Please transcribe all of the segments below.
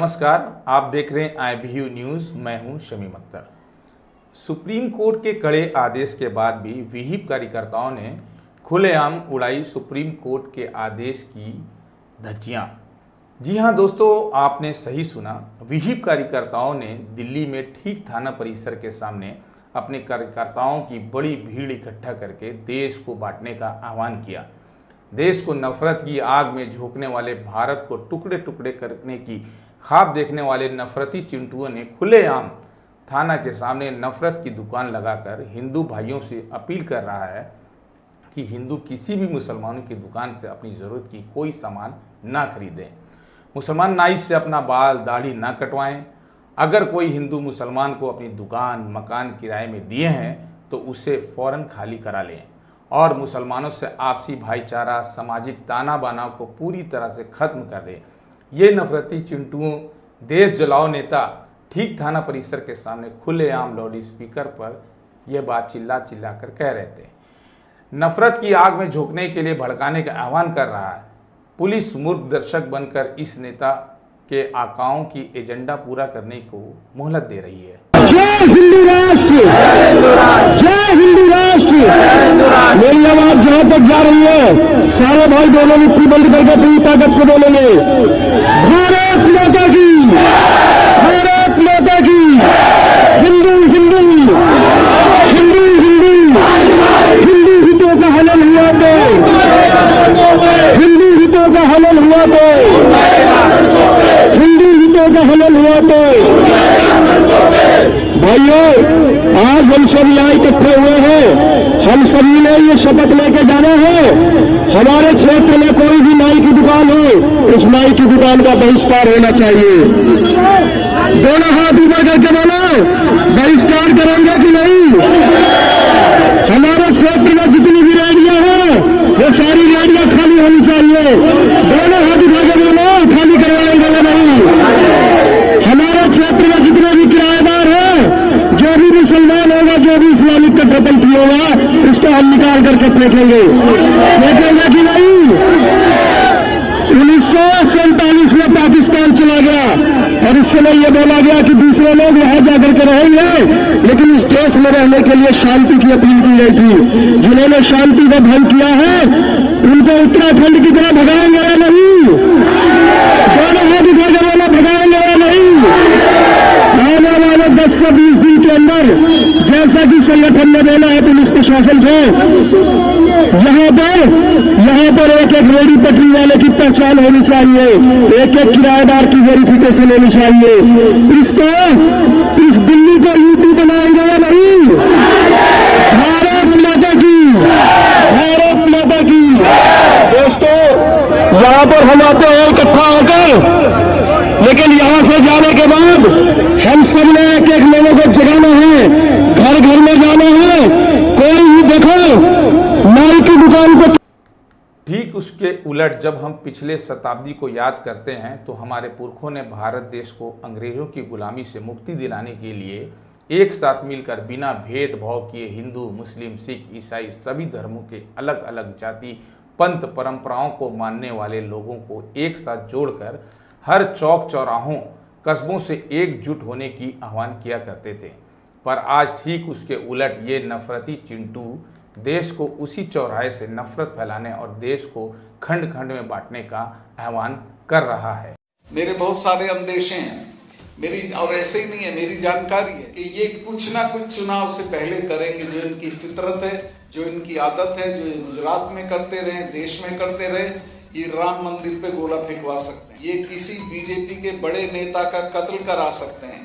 नमस्कार, आप देख रहे हैं IBU न्यूज़। मैं हूं शमीम अख्तर। सुप्रीम कोर्ट के कड़े आदेश के बाद भी विहिप कार्यकर्ताओं ने खुलेआम उड़ाई सुप्रीम कोर्ट के आदेश की धज्जियां। जी हां दोस्तों, आपने सही सुना। विहिप कार्यकर्ताओं ने दिल्ली में ठीक थाना परिसर के सामने अपने कार्यकर्ताओं की बड़ी भीड़ इकट्ठा करके देश को बांटने का आह्वान किया। देश को नफरत की आग में झोंकने वाले, भारत को टुकड़े टुकड़े करने की ख्वाब देखने वाले नफरती चिंटुओं ने खुलेआम थाना के सामने नफरत की दुकान लगाकर हिंदू भाइयों से अपील कर रहा है कि हिंदू किसी भी मुसलमानों की दुकान से अपनी ज़रूरत की कोई सामान ना खरीदें। मुसलमान नाई से अपना बाल दाढ़ी ना कटवाएं। अगर कोई हिंदू मुसलमान को अपनी दुकान मकान किराए में दिए हैं तो उसे फ़ौरन खाली करा लें और मुसलमानों से आपसी भाईचारा, सामाजिक ताना बाना को पूरी तरह से ख़त्म कर दें। ये नफरती चिंटुओं, देश जलाओ नेता ठीक थाना परिसर के सामने खुलेआम लाउड स्पीकर पर यह बात चिल्ला चिल्ला कर कह रहे थे। नफरत की आग में झोंकने के लिए भड़काने का आह्वान कर रहा है। पुलिस मूर्ख दर्शक बनकर इस नेता के आकाओं की एजेंडा पूरा करने को मोहलत दे रही है। जय हिंदू राष्ट्र, जय हिंदू राष्ट्र। मेरी आवाज जहां तक जा रही है, सारे भाई दोनों मुट्ठी बंद करके पूरी ताकत से बोलेंगे, भारत माता की, भारत माता की। हिंदू हिंदू हिंदू हिंदू हिंदू हितों का हनन हुआ तो, हिंदू हितों का हनन हुआ तो, हिंदू हितों का हनन हुआ तो। भाइयों, आज हम सब यहाँ इकट्ठे हुए हैं। हम सभी ने ये शपथ लेके जाना है, हमारे क्षेत्र में कोई भी नाई की दुकान हो, उस नाई की दुकान का बहिष्कार होना चाहिए। दोनों हाथ ऊपर करके बोलो, बहिष्कार करेंगे कि नहीं? हमारे क्षेत्र में जितनी भी रेहड़ियां हैं वो सारी रेहड़ियां खाली होनी चाहिए। दोनों हाथ उठा के बोलो, खाली करवाएंगे या नहीं? हमारे क्षेत्र में जितने भी किराएदार हैं, जो भी मुसलमान होगा, जो भी इस्लामिक कट्टरपंथी होगा, उसको हम निकाल करके फेंकेंगे कि नहीं? 1947 में पाकिस्तान चला गया और उस समय यह बोला गया कि दूसरे लोग वहां जाकर के रहेंगे, लेकिन इस देश में रहने के लिए शांति की अपील की गई थी। जिन्होंने शांति का भंग किया है उनको उत्तराखंड की तरह भगाएंगे या नहीं? दोनों हाथ उठाकर बोला, भगाएंगे या नहीं? आने वाले 10 से 20 दिन के अंदर, जैसा कि संगठन ने बोला है पुलिस प्रशासन को, यहाँ पर एक एक रेहड़ी पटरी वाले की पहचान होनी चाहिए, एक एक किराएदार की वेरिफिकेशन होनी चाहिए। इसको, इस दिल्ली को यूपी बनाएंगे या नहीं? भारत माता की, भारत माता की। दोस्तों, यहाँ पर हम आते हैं इकट्ठा होकर, लेकिन यहाँ से जाने के बाद हम सब ने एक एक लोगों को जगाना है, घर घर में जाना है। कोई ही देखो नाई की दुकान को। ठीक उसके उलट जब हम पिछले शताब्दी को याद करते हैं तो हमारे पुरखों ने भारत देश को अंग्रेजों की गुलामी से मुक्ति दिलाने के लिए एक साथ मिलकर बिना भेदभाव किए हिंदू, मुस्लिम, सिख, ईसाई सभी धर्मों के अलग अलग जाति, पंथ, परंपराओं को मानने वाले लोगों को एक साथ जोड़कर हर चौक चौराहों, कस्बों से एकजुट होने की आह्वान किया करते थे। पर आज ठीक उसके उलट ये नफरती चिंटू देश को उसी चौराहे से नफरत फैलाने और देश को खंड खंड में बांटने का आह्वान कर रहा है। मेरे बहुत सारे अंदेशे हैं मेरी, और ऐसे ही नहीं है, मेरी जानकारी है कि ये कुछ ना कुछ चुनाव से पहले करेंगे। जो इनकी फितरत है, जो इनकी आदत है, जो ये गुजरात में करते रहे, देश में करते रहे, ये राम मंदिर पे गोला फेंकवा सकते हैं, ये किसी बीजेपी के बड़े नेता का कत्ल करा सकते हैं।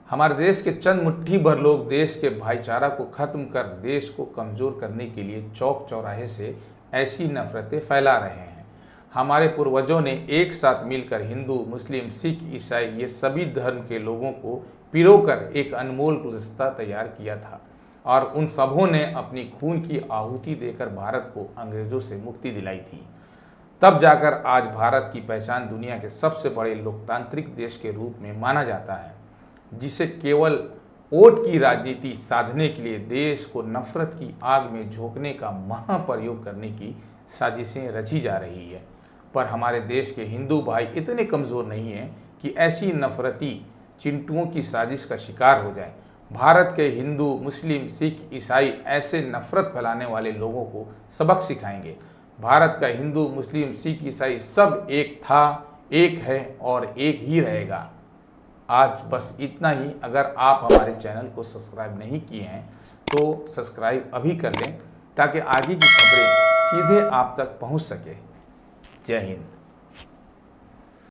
हमारे देश के चंद मुट्ठी भर लोग देश के भाईचारा को खत्म कर देश को कमजोर करने के लिए चौक चौराहे से ऐसी नफरतें फैला रहे हैं। हमारे पूर्वजों ने एक साथ मिलकर हिंदू, मुस्लिम, सिख, ईसाई ये सभी धर्म के लोगों को पिरोकर एक अनमोल गुलदस्ता तैयार किया था और उन सबों ने अपनी खून की आहुति देकर भारत को अंग्रेजों से मुक्ति दिलाई थी। तब जाकर आज भारत की पहचान दुनिया के सबसे बड़े लोकतांत्रिक देश के रूप में माना जाता है, जिसे केवल वोट की राजनीति साधने के लिए देश को नफरत की आग में झोंकने का महाप्रयोग करने की साजिशें रची जा रही है। पर हमारे देश के हिंदू भाई इतने कमज़ोर नहीं हैं कि ऐसी नफरती चिंटुओं की साजिश का शिकार हो जाएं। भारत के हिंदू, मुस्लिम, सिख, ईसाई ऐसे नफरत फैलाने वाले लोगों को सबक सिखाएंगे। भारत का हिंदू, मुस्लिम, सिख, ईसाई सब एक था, एक है और एक ही रहेगा। आज बस इतना ही। अगर आप हमारे चैनल को सब्सक्राइब नहीं किए हैं तो सब्सक्राइब अभी कर लें ताकि आगे की खबरें सीधे आप तक पहुंच सके। जय हिंद।